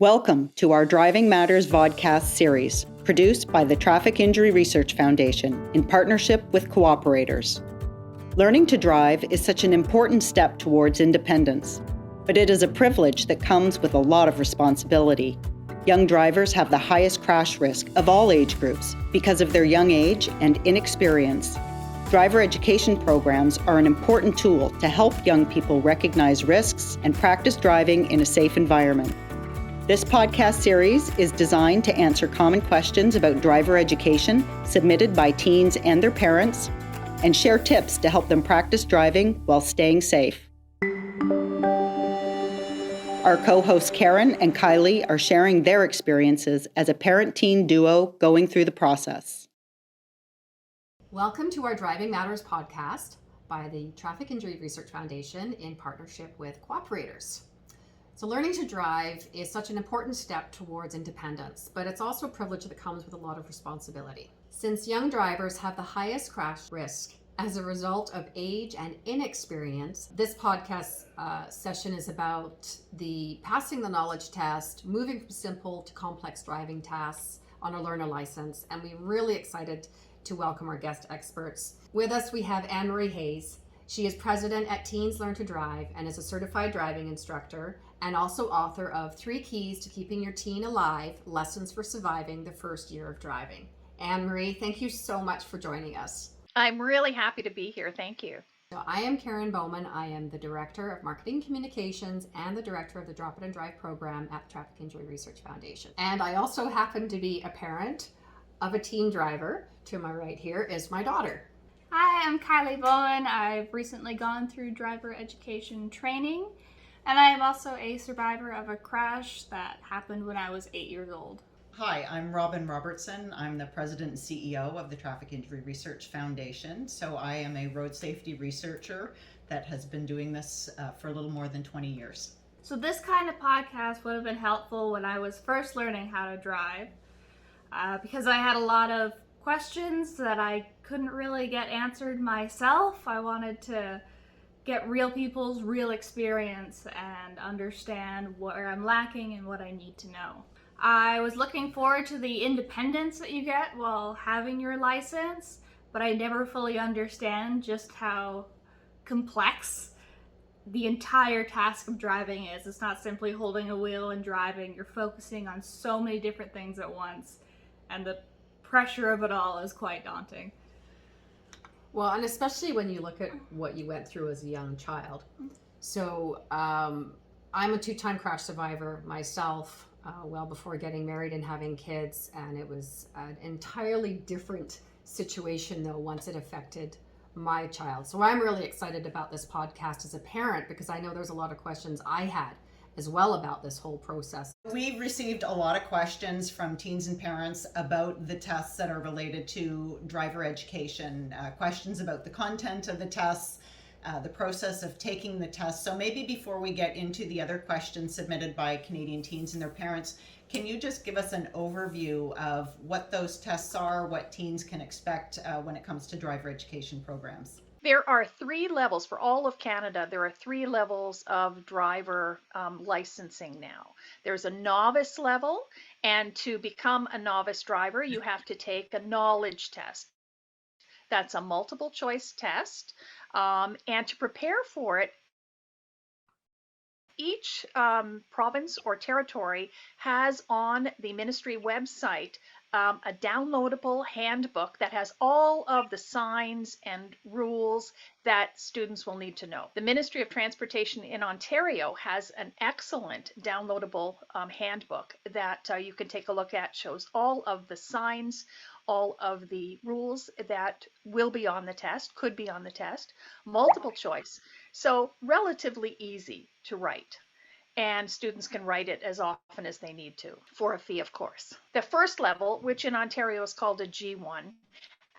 Welcome to our Driving Matters Vodcast series, produced by the Traffic Injury Research Foundation in partnership with cooperators. Learning to drive is such an important step towards independence, but it is a privilege that comes with a lot of responsibility. Young drivers have the highest crash risk of all age groups because of their young age and inexperience. Driver education programs are an important tool to help young people recognize risks and practice driving in a safe environment. This podcast series is designed to answer common questions about driver education submitted by teens and their parents, and share tips to help them practice driving while staying safe. Our co-hosts Karen and Kylie are sharing their experiences as a parent-teen duo going through the process. Welcome to our Driving Matters podcast by the Traffic Injury Research Foundation in partnership with cooperators. So learning to drive is such an important step towards independence, but it's also a privilege that comes with a lot of responsibility. Since young drivers have the highest crash risk as a result of age and inexperience, this podcast session is about the passing the knowledge test, moving from simple to complex driving tasks on a learner license, and we're really excited to welcome our guest experts. With us, we have Anne-Marie Hayes. She is president at Teens Learn to Drive and is a certified driving instructor and also author of 3 Keys to Keeping Your Teen Alive, Lessons for Surviving the First Year of Driving. Anne-Marie, thank you so much for joining us. I'm really happy to be here. Thank you. So I am Karen Bowman. I am the Director of Marketing Communications and the Director of the Drop It and Drive program at the Traffic Injury Research Foundation. And I also happen to be a parent of a teen driver. To my right here is my daughter. Hi, I'm Kylie Bowen. I've recently gone through driver education training, and I am also a survivor of a crash that happened when I was 8 years old. Hi, I'm Robin Robertson. I'm the president and CEO of the Traffic Injury Research Foundation. So I am a road safety researcher that has been doing this for a little more than 20 years. So this kind of podcast would have been helpful when I was first learning how to drive, because I had a lot of questions that I couldn't really get answered myself. I wanted to get real people's real experience and understand where I'm lacking and what I need to know. I was looking forward to the independence that you get while having your license, but I never fully understand just how complex the entire task of driving is. It's not simply holding a wheel and driving. You're focusing on so many different things at once, and the pressure of it all is quite daunting. Well, and especially when you look at what you went through as a young child. So I'm a 2-time crash survivor myself, well before getting married and having kids, and it was an entirely different situation though once it affected my child. So I'm really excited about this podcast as a parent because I know there's a lot of questions I had as well about this whole process. We've received a lot of questions from teens and parents about the tests that are related to driver education, questions about the content of the tests, the process of taking the test. So maybe before we get into the other questions submitted by Canadian teens and their parents, can you just give us an overview of what those tests are, what teens can expect when it comes to driver education programs? There are 3 levels for all of Canada. There are 3 levels of driver licensing now. There's a novice level, and to become a novice driver, you have to take a knowledge test. That's a multiple choice test, and to prepare for it, each province or territory has on the ministry website a downloadable handbook that has all of the signs and rules that students will need to know. The Ministry of Transportation in Ontario has an excellent downloadable handbook that you can take a look at. Shows all of the signs, all of the rules that will be on the test, could be on the test, multiple choice. So relatively easy to write. And students can write it as often as they need to, for a fee, of course. The first level, which in Ontario is called a G1,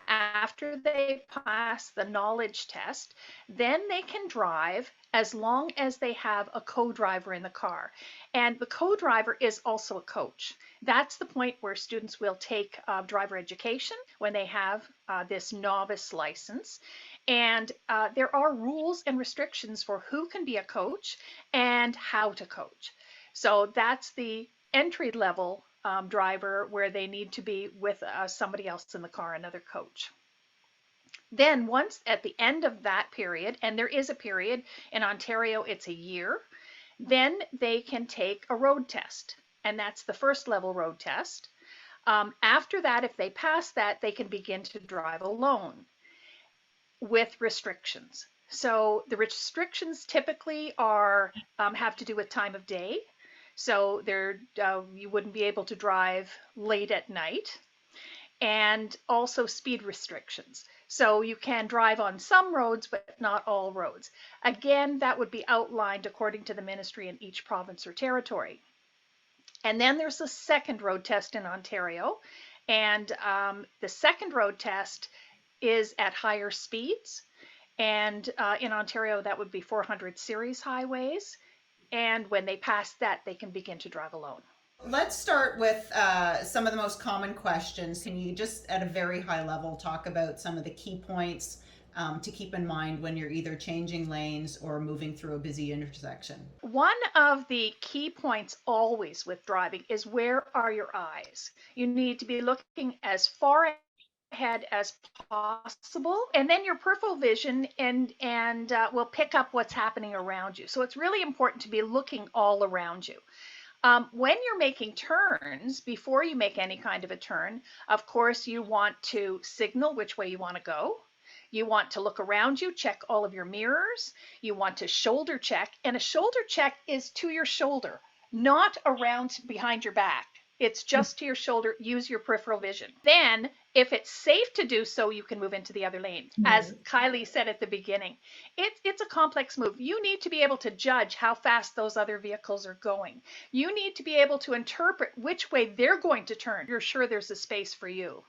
after they pass the knowledge test, then they can drive as long as they have a co-driver in the car. And the co-driver is also a coach. That's the point where students will take driver education when they have this novice license. And there are rules and restrictions for who can be a coach and how to coach. So that's the entry-level driver where they need to be with somebody else in the car, another coach. Then once at the end of that period, and there is a period in Ontario, it's a year, then they can take a road test, and that's the first level road test. After that, if they pass that, they can begin to drive alone with restrictions. So the restrictions typically are have to do with time of day. So you wouldn't be able to drive late at night, and also speed restrictions. So you can drive on some roads, but not all roads. Again, that would be outlined according to the ministry in each province or territory. And then there's the second road test in Ontario. And the second road test is at higher speeds. And in Ontario, that would be 400 series highways. And when they pass that, they can begin to drive alone. Let's start with some of the most common questions. Can you just at a very high level talk about some of the key points to keep in mind when you're either changing lanes or moving through a busy intersection? One of the key points always with driving is, where are your eyes? You need to be looking as far ahead as possible, and then your peripheral vision and will pick up what's happening around you. So it's really important to be looking all around you. When you're making turns, before you make any kind of a turn, of course, you want to signal which way you want to go. You want to look around you, check all of your mirrors. You want to shoulder check, and a shoulder check is to your shoulder, not around behind your back. It's just to your shoulder. Use your peripheral vision. Then, if it's safe to do so, you can move into the other lane. As Kylie said at the beginning, it's a complex move. You need to be able to judge how fast those other vehicles are going. You need to be able to interpret which way they're going to turn. You're sure there's a space for you.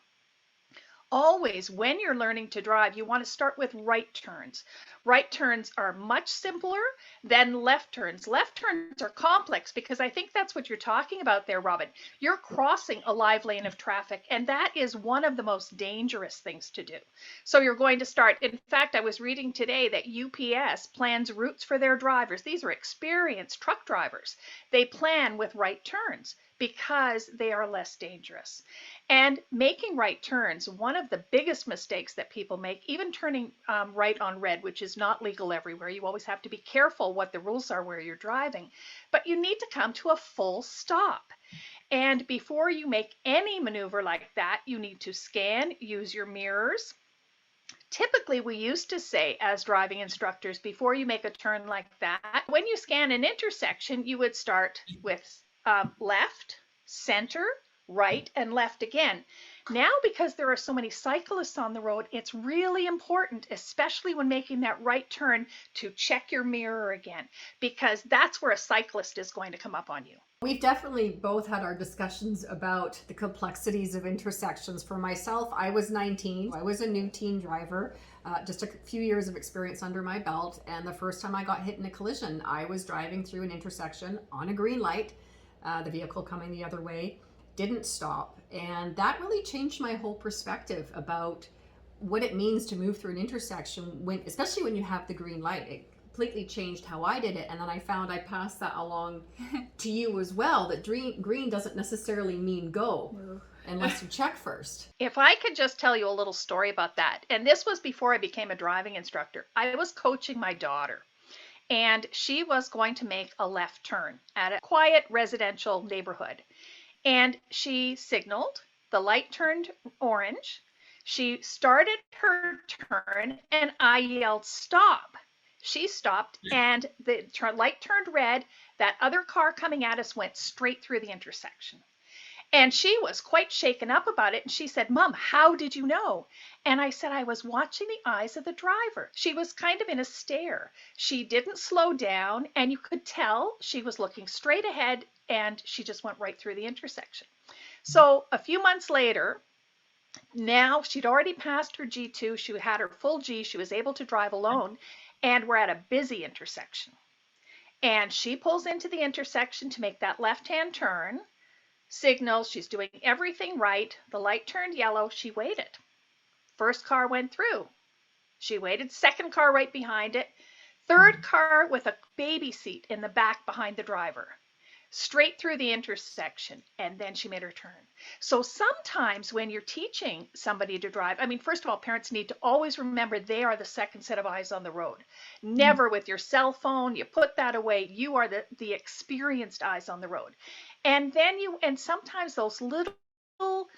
Always, when you're learning to drive, you want to start with right turns. Right turns are much simpler than left turns. Left turns are complex because I think that's what you're talking about there, Robin. You're crossing a live lane of traffic, and that is one of the most dangerous things to do. So you're going to start. In fact, I was reading today that UPS plans routes for their drivers. These are experienced truck drivers. They plan with right turns because they are less dangerous. And making right turns, one of the biggest mistakes that people make, even turning right on red, which is not legal everywhere. You always have to be careful what the rules are where you're driving, but you need to come to a full stop. And before you make any maneuver like that, you need to scan, use your mirrors. Typically, we used to say as driving instructors, before you make a turn like that, when you scan an intersection, you would start with left, center, right, and left again. Now, because there are so many cyclists on the road, it's really important, especially when making that right turn, to check your mirror again, because that's where a cyclist is going to come up on you. We've definitely both had our discussions about the complexities of intersections. For myself, I was 19. I was a new teen driver, just a few years of experience under my belt. And the first time I got hit in a collision, I was driving through an intersection on a green light. The vehicle coming the other way didn't stop. And that really changed my whole perspective about what it means to move through an intersection, especially when you have the green light. It completely changed how I did it. And then I found I passed that along to you as well, that green doesn't necessarily mean go unless you check first. If I could just tell you a little story about that, and this was before I became a driving instructor. I was coaching my daughter, and she was going to make a left turn at a quiet residential neighborhood. And she signaled, the light turned orange. She started her turn, and I yelled, stop. She stopped, and the light turned red. That other car coming at us went straight through the intersection. And she was quite shaken up about it. And she said, Mom, how did you know? And I said, I was watching the eyes of the driver. She was kind of in a stare. She didn't slow down, and you could tell she was looking straight ahead, and she just went right through the intersection. So a few months later, now she'd already passed her G2. She had her full G. She was able to drive alone, and we're at a busy intersection. And she pulls into the intersection to make that left-hand turn. Signals, she's doing everything right. The light turned yellow. She waited. First car went through. She waited. Second car right behind it. Third car with a baby seat in the back behind the driver. straight through the intersection, and then she made her turn. So sometimes when you're teaching somebody to drive, I mean, first of all, parents need to always remember they are the second set of eyes on the road. Never with your cell phone, you put that away. You are the experienced eyes on the road. And then and sometimes those little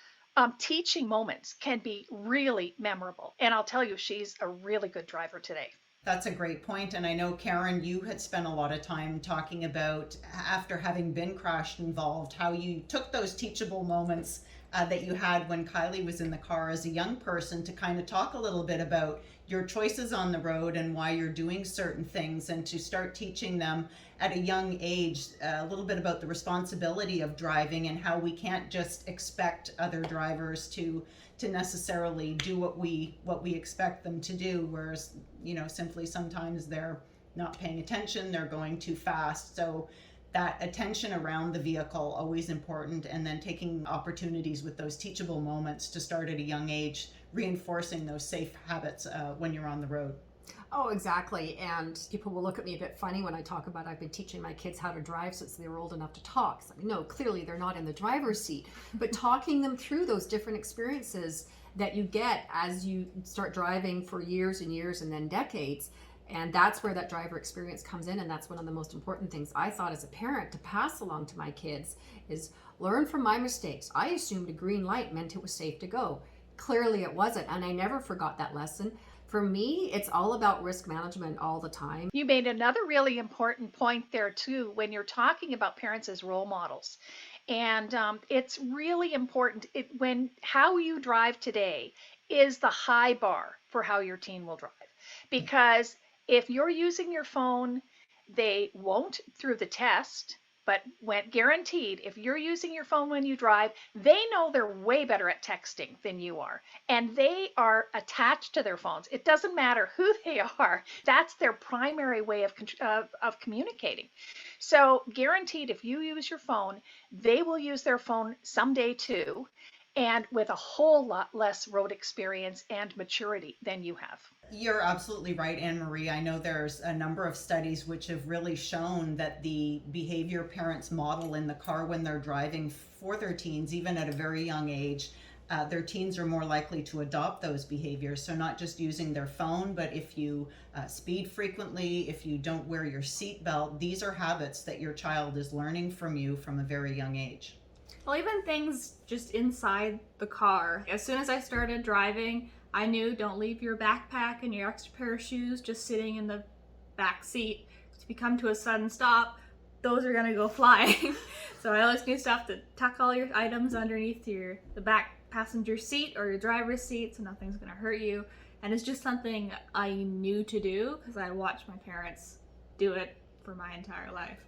teaching moments can be really memorable. And I'll tell you, she's a really good driver today. That's a great point. And I know, Karen, you had spent a lot of time talking about, after having been crash involved, how you took those teachable moments that you had when Kylie was in the car as a young person to kind of talk a little bit about your choices on the road and why you're doing certain things, and to start teaching them at a young age a little bit about the responsibility of driving and how we can't just expect other drivers to necessarily do what we expect them to do, whereas simply sometimes they're not paying attention, they're going too fast. So that attention around the vehicle, always important, and then taking opportunities with those teachable moments to start at a young age, reinforcing those safe habits when you're on the road. Oh, exactly. And people will look at me a bit funny when I talk about I've been teaching my kids how to drive since they were old enough to talk. So, no, clearly they're not in the driver's seat, but talking them through those different experiences that you get as you start driving for years and years and then decades. And that's where that driver experience comes in. And that's one of the most important things I thought as a parent to pass along to my kids is learn from my mistakes. I assumed a green light meant it was safe to go. Clearly it wasn't. And I never forgot that lesson. For me, it's all about risk management all the time. You made another really important point there too, when you're talking about parents as role models. And it's really important when how you drive today is the high bar for how your teen will drive. Because if you're using your phone, they won't through the test, but when guaranteed, if you're using your phone when you drive, they know they're way better at texting than you are. And they are attached to their phones. It doesn't matter who they are. That's their primary way of communicating. So guaranteed, if you use your phone, they will use their phone someday too, and with a whole lot less road experience and maturity than you have. You're absolutely right, Anne-Marie. I know there's a number of studies which have really shown that the behavior parents model in the car when they're driving for their teens, even at a very young age, their teens are more likely to adopt those behaviors. So not just using their phone, but if you speed frequently, if you don't wear your seatbelt, these are habits that your child is learning from you from a very young age. Well, even things just inside the car. As soon as I started driving, I knew don't leave your backpack and your extra pair of shoes just sitting in the back seat. If you come to a sudden stop, those are gonna go flying. So I always knew stuff to tuck all your items underneath the back passenger seat or your driver's seat so nothing's gonna hurt you. And it's just something I knew to do because I watched my parents do it for my entire life.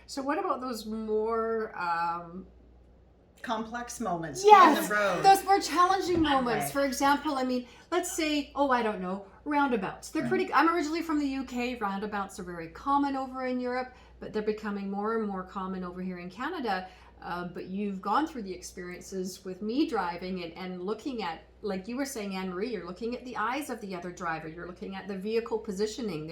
So what about those more complex moments yes, on the road? Those more challenging moments. Right. For example, I mean, let's say, I don't know, roundabouts. They're pretty, I'm originally from the UK. Roundabouts are very common over in Europe, but they're becoming more and more common over here in Canada. But you've gone through the experiences with me driving and looking at, like you were saying, Anne-Marie, you're looking at the eyes of the other driver. You're looking at the vehicle positioning.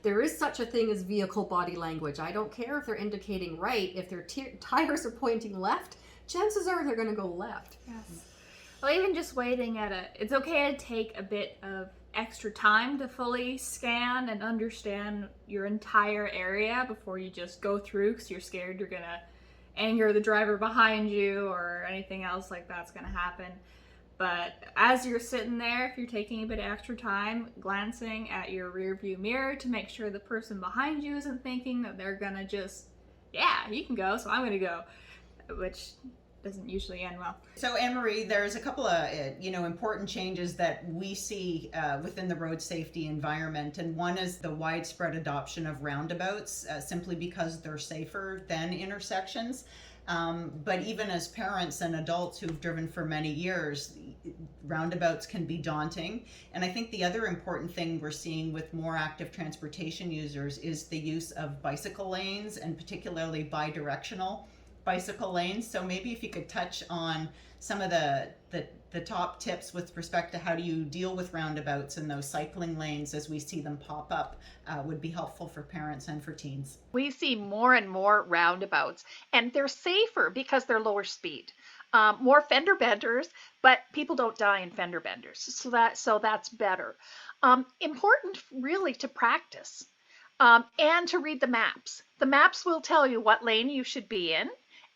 There is such a thing as vehicle body language. I don't care if they're indicating right. If their tires are pointing left, chances are they're going to go left. Yes. Well, even just waiting it's okay to take a bit of extra time to fully scan and understand your entire area before you just go through because you're scared you're going to anger the driver behind you or anything else like that's going to happen. But as you're sitting there, if you're taking a bit of extra time, glancing at your rear view mirror to make sure the person behind you isn't thinking that they're going to just, yeah, you can go, so I'm going to go, which doesn't usually end well. So Anne-Marie, there's a couple of important changes that we see within the road safety environment, and one is the widespread adoption of roundabouts simply because they're safer than intersections. But even as parents and adults who've driven for many years, roundabouts can be daunting. And I think the other important thing we're seeing with more active transportation users is the use of bicycle lanes, and particularly bi-directional bicycle lanes. So maybe if you could touch on some of the the top tips with respect to how do you deal with roundabouts and those cycling lanes as we see them pop up would be helpful for parents and for teens. We see more and more roundabouts, and they're safer because they're lower speed. More fender benders, but people don't die in fender benders, so that's better. Important really to practice and to read the maps. The maps will tell you what lane you should be in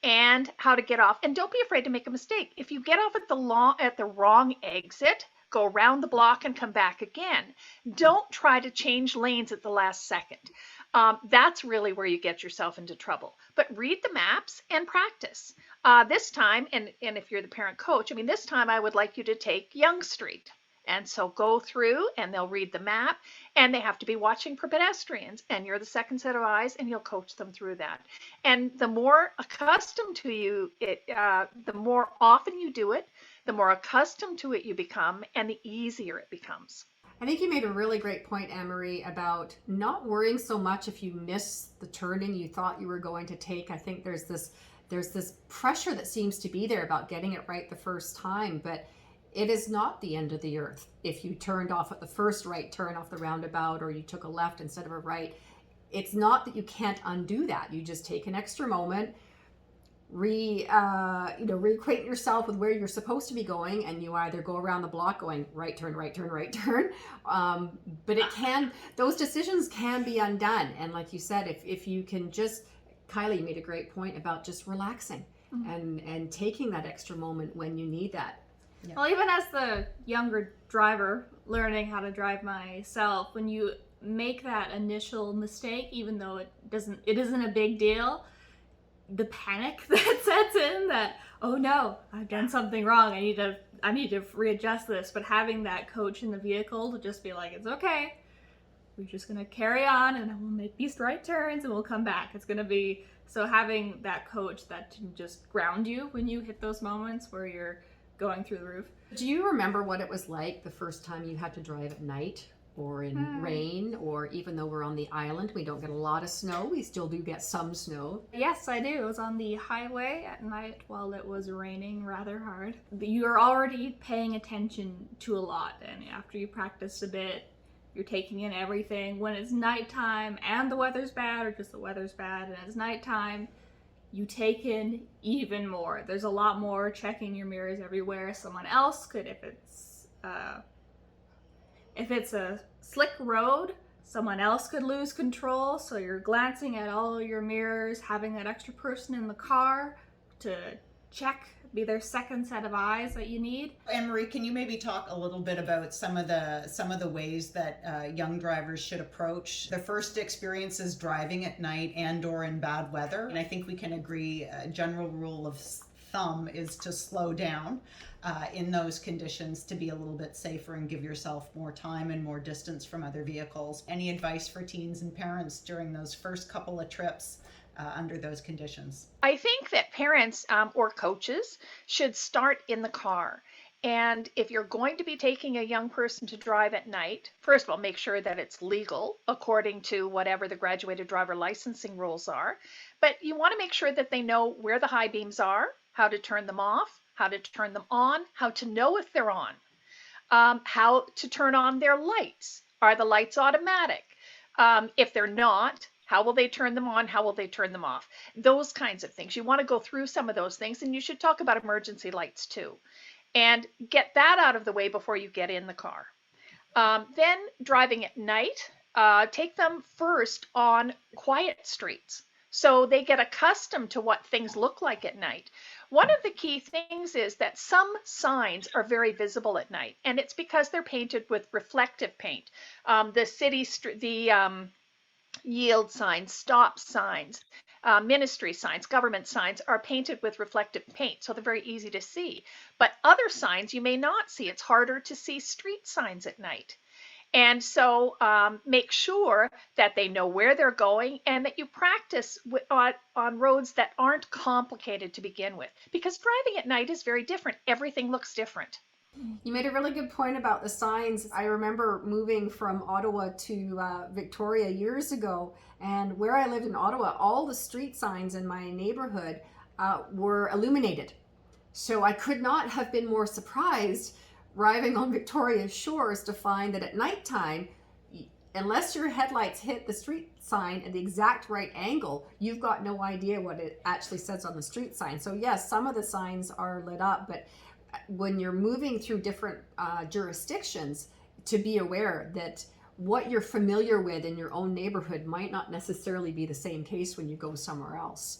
and how to get off. And don't be afraid to make a mistake. If you get off at the wrong exit, go around the block and come back again. Don't try to change lanes at the last second. That's really where you get yourself into trouble. But read the maps and practice. This time, and if you're the parent coach, this time I would like you to take Yonge Street. And so go through and they'll read the map, and they have to be watching for pedestrians, and you're the second set of eyes, and you'll coach them through that. And the more accustomed to the more often you do it, the more accustomed to it you become, and the easier it becomes. I think you made a really great point, Anne-Marie, about not worrying so much if you miss the turning you thought you were going to take. I think there's this pressure that seems to be there about getting it right the first time, but it is not the end of the earth if you turned off at the first right turn off the roundabout, or you took a left instead of a right. It's not that you can't undo that. You just take an extra moment, reacquaint yourself with where you're supposed to be going, and you either go around the block going right turn, right turn, right turn. But those decisions can be undone. And like you said, if you can just, Kylie made a great point about just relaxing and taking that extra moment when you need that. Yeah. Well, even as the younger driver learning how to drive myself, when you make that initial mistake, even though it isn't a big deal, the panic that sets in that, oh no, I've done something wrong, I need to readjust this. But having that coach in the vehicle to just be like, it's okay, we're just gonna carry on and we'll make these right turns and we'll come back. It's gonna be, so having that coach that can just ground you when you hit those moments where you're going through the roof. Do you remember what it was like the first time you had to drive at night or in rain, or even though we're on the island, we don't get a lot of snow, we still do get some snow? Yes, I do. It was on the highway at night while it was raining rather hard. You're already paying attention to a lot, and after you practice a bit, you're taking in everything. When it's nighttime and the weather's bad, or just the weather's bad and it's nighttime, you take in even more. There's a lot more checking your mirrors everywhere. Someone else could, if it's a slick road, someone else could lose control. So you're glancing at all your mirrors, having that extra person in the car to check, be their second set of eyes that you need. Anne-Marie, can you maybe talk a little bit about some of the ways that young drivers should approach their first experiences driving at night and or in bad weather? And I think we can agree a general rule of thumb is to slow down in those conditions to be a little bit safer and give yourself more time and more distance from other vehicles. Any advice for teens and parents during those first couple of trips under those conditions? I think that parents or coaches should start in the car. And if you're going to be taking a young person to drive at night, first of all, make sure that it's legal according to whatever the graduated driver licensing rules are. But you want to make sure that they know where the high beams are, how to turn them off, how to turn them on, how to know if they're on, how to turn on their lights. Are the lights automatic? If they're not, how will they turn them on? How will they turn them off? Those kinds of things. You want to go through some of those things, and you should talk about emergency lights too. And get that out of the way before you get in the car. Then driving at night, take them first on quiet streets so they get accustomed to what things look like at night. One of the key things is that some signs are very visible at night, and it's because they're painted with reflective paint. The yield signs, stop signs, ministry signs, government signs are painted with reflective paint, so they're very easy to see. But other signs you may not see. It's harder to see street signs at night. And so make sure that they know where they're going and that you practice on roads that aren't complicated to begin with. Because driving at night is very different. Everything looks different. You made a really good point about the signs. I remember moving from Ottawa to Victoria years ago, and where I lived in Ottawa, all the street signs in my neighborhood were illuminated. So I could not have been more surprised arriving on Victoria's shores to find that at nighttime, unless your headlights hit the street sign at the exact right angle, you've got no idea what it actually says on the street sign. So yes, some of the signs are lit up, but when you're moving through different jurisdictions, to be aware that what you're familiar with in your own neighborhood might not necessarily be the same case when you go somewhere else.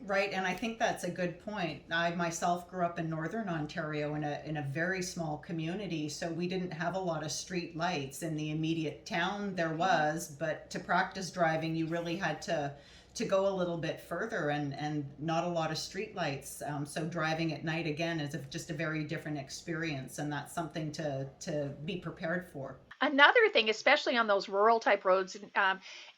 Right, and I think that's a good point. I myself grew up in Northern Ontario in a very small community, so we didn't have a lot of street lights in the immediate town. There was, but to practice driving, you really had to go a little bit further, and not a lot of street lights. So driving at night again is just a very different experience, and that's something to be prepared for. Another thing, especially on those rural type roads,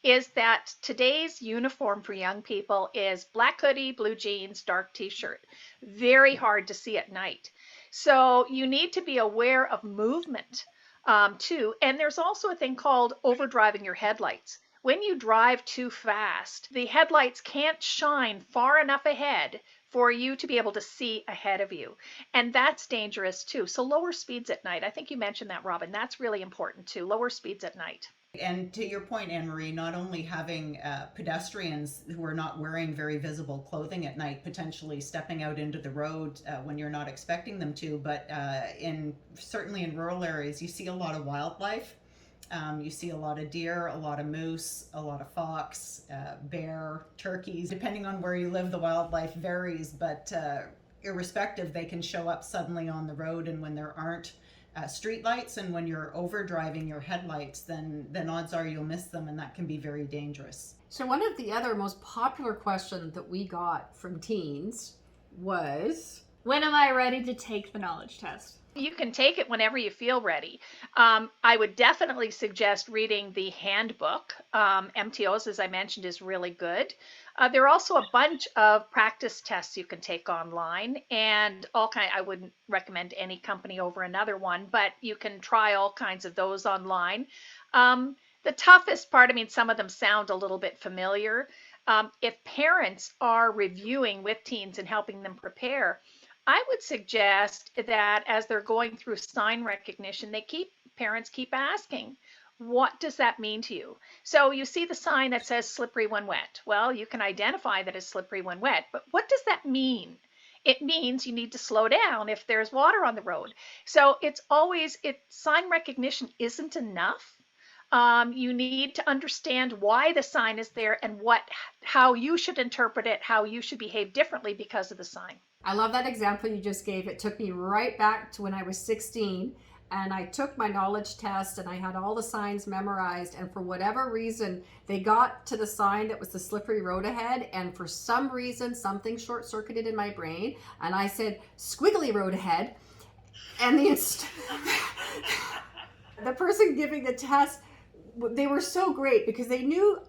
is that today's uniform for young people is black hoodie, blue jeans, dark t-shirt. Very hard to see at night. So you need to be aware of movement too. And there's also a thing called overdriving your headlights. When you drive too fast, the headlights can't shine far enough ahead for you to be able to see ahead of you. And that's dangerous too. So lower speeds at night. I think you mentioned that, Robin. That's really important too. Lower speeds at night. And to your point, Anne-Marie, not only having pedestrians who are not wearing very visible clothing at night, potentially stepping out into the road when you're not expecting them to, but certainly in rural areas, you see a lot of wildlife. You see a lot of deer, a lot of moose, a lot of fox, bear, turkeys. Depending on where you live, the wildlife varies, but irrespective, they can show up suddenly on the road. And when there aren't street lights and when you're overdriving your headlights, then odds are you'll miss them, and that can be very dangerous. So one of the other most popular questions that we got from teens was, when am I ready to take the knowledge test? You can take it whenever you feel ready. I would definitely suggest reading the handbook. MTOs, as I mentioned, is really good. There are also a bunch of practice tests you can take online, and I wouldn't recommend any company over another one, but you can try all kinds of those online. The toughest part, some of them sound a little bit familiar. If parents are reviewing with teens and helping them prepare, I would suggest that as they're going through sign recognition, parents keep asking, what does that mean to you? So you see the sign that says slippery when wet. Well, you can identify that as slippery when wet, but what does that mean? It means you need to slow down if there's water on the road. So sign recognition isn't enough. You need to understand why the sign is there and how you should interpret it, how you should behave differently because of the sign. I love that example you just gave. It took me right back to when I was 16 and I took my knowledge test and I had all the signs memorized, and for whatever reason they got to the sign that was the slippery road ahead, and for some reason something short-circuited in my brain and I said squiggly road ahead, and the person giving the test, they were so great because they knew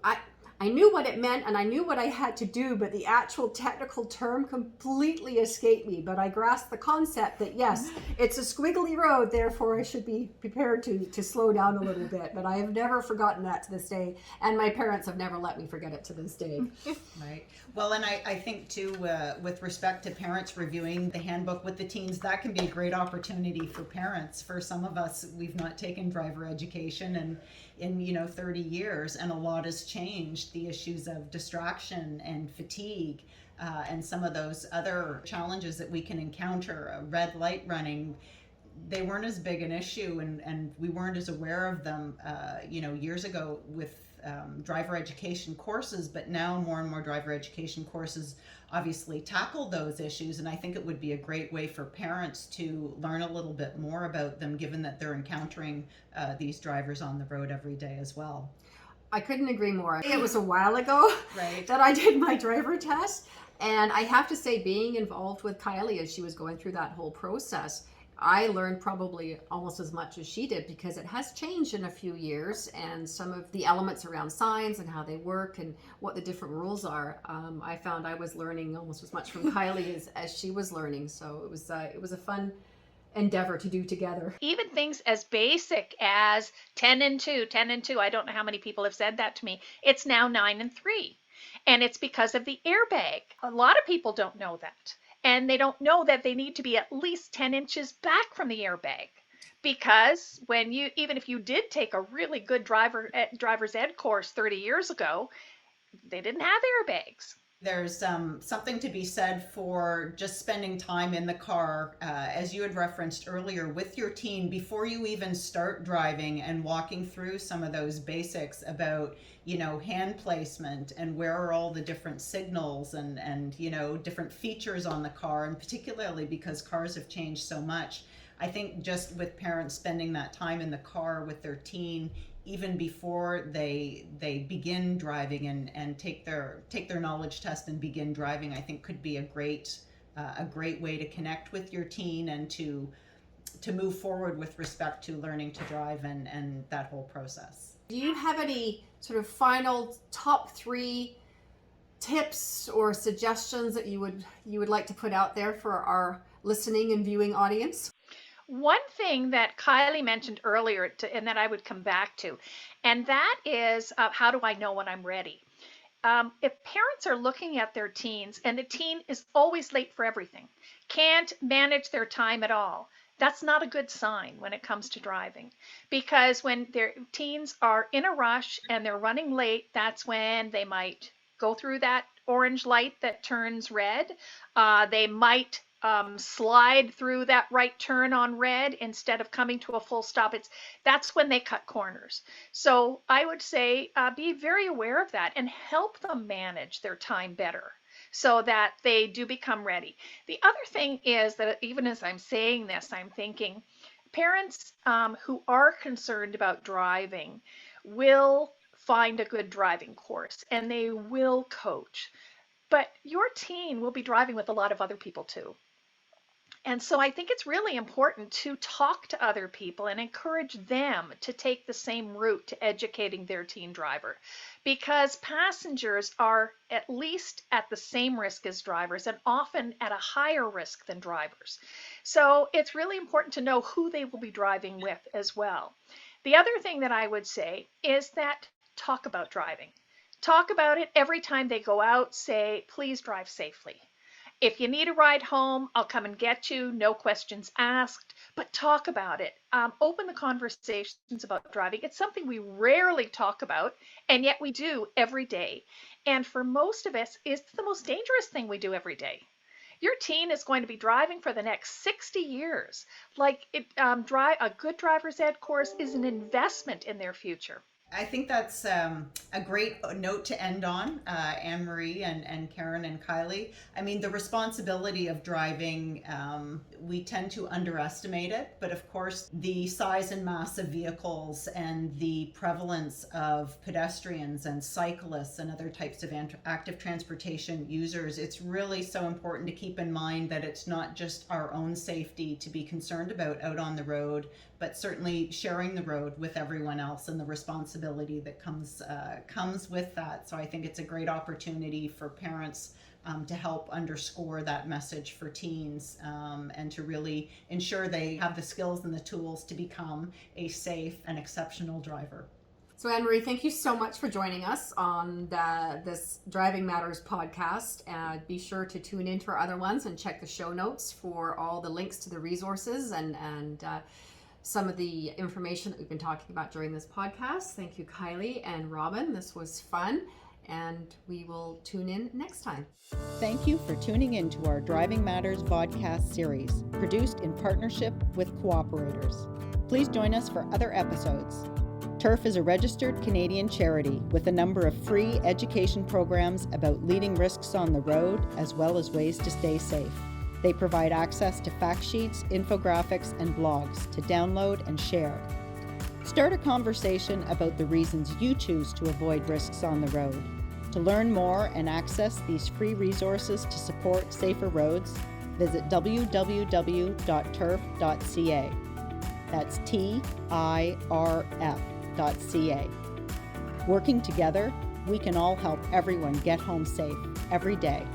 I knew what it meant and I knew what I had to do, but the actual technical term completely escaped me. But I grasped the concept that yes, it's a squiggly road, therefore I should be prepared to slow down a little bit. But I have never forgotten that to this day, and my parents have never let me forget it to this day. Right. Well, and I think too, with respect to parents reviewing the handbook with the teens, that can be a great opportunity for parents. For some of us, we've not taken driver education in 30 years, and a lot has changed. The issues of distraction and fatigue and some of those other challenges that we can encounter, red light running, they weren't as big an issue, and we weren't as aware of them years ago with driver education courses, but now more and more driver education courses obviously tackle those issues, and I think it would be a great way for parents to learn a little bit more about them, given that they're encountering these drivers on the road every day as well. I couldn't agree more. It was a while ago right. that I did my driver test, and I have to say, being involved with Kylie as she was going through that whole process, I learned probably almost as much as she did, because it has changed in a few years, and some of the elements around signs and how they work and what the different rules are. I found I was learning almost as much from Kylie as she was learning, so it was a fun endeavor to do together. Even things as basic as 10 and 2. I don't know how many people have said that to me. It's now 9 and 3. And it's because of the airbag. A lot of people don't know that. and they don't know that they need to be at least 10 inches back from the airbag. Because even if you did take a really good driver's ed course 30 years ago, they didn't have airbags. There's something to be said for just spending time in the car, as you had referenced earlier, with your teen before you even start driving, and walking through some of those basics about, hand placement and where are all the different signals and different features on the car, and particularly because cars have changed so much. I think just with parents spending that time in the car with their teen, even before they begin driving and take their knowledge test and begin driving, I think could be a great way to connect with your teen and to move forward with respect to learning to drive and that whole process. Do you have any sort of final top 3 tips or suggestions that you would like to put out there for our listening and viewing audience? One thing that Kylie mentioned earlier, and that I would come back to, and that is how do I know when I'm ready? If parents are looking at their teens and the teen is always late for everything, can't manage their time at all, that's not a good sign when it comes to driving. Because when their teens are in a rush and they're running late, that's when they might go through that orange light that turns red. They might slide through that right turn on red instead of coming to a full stop. That's when they cut corners. So I would say be very aware of that and help them manage their time better so that they do become ready. The other thing is that even as I'm saying this, I'm thinking parents who are concerned about driving will find a good driving course and they will coach. But your teen will be driving with a lot of other people too. And so I think it's really important to talk to other people and encourage them to take the same route to educating their teen driver, because passengers are at least at the same risk as drivers and often at a higher risk than drivers. So it's really important to know who they will be driving with as well. The other thing that I would say is that talk about driving. Talk about it every time they go out. Say, please drive safely. If you need a ride home, I'll come and get you, no questions asked, but talk about it. Open the conversations about driving. It's something we rarely talk about, and yet we do every day. And for most of us, it's the most dangerous thing we do every day. Your teen is going to be driving for the next 60 years. A good driver's ed course is an investment in their future. I think that's a great note to end on, Anne-Marie and Karen and Kylie. I mean, the responsibility of driving, we tend to underestimate it, but of course, the size and mass of vehicles and the prevalence of pedestrians and cyclists and other types of active transportation users, it's really so important to keep in mind that it's not just our own safety to be concerned about out on the road, but certainly sharing the road with everyone else and the responsibility that comes with that. So I think it's a great opportunity for parents to help underscore that message for teens and to really ensure they have the skills and the tools to become a safe and exceptional driver. So Anne-Marie, thank you so much for joining us on this Driving Matters podcast. Be sure to tune into our other ones and check the show notes for all the links to the resources and some of the information that we've been talking about during this podcast. Thank you, Kylie and Robin. This was fun, and we will tune in next time. Thank you for tuning in to our Driving Matters Vodcast series, produced in partnership with Cooperators. Please join us for other episodes. TIRF is a registered Canadian charity with a number of free education programs about leading risks on the road, as well as ways to stay safe. They provide access to fact sheets, infographics, and blogs to download and share. Start a conversation about the reasons you choose to avoid risks on the road. To learn more and access these free resources to support safer roads, visit www.tirf.ca. That's TIRF.ca. Working together, we can all help everyone get home safe every day.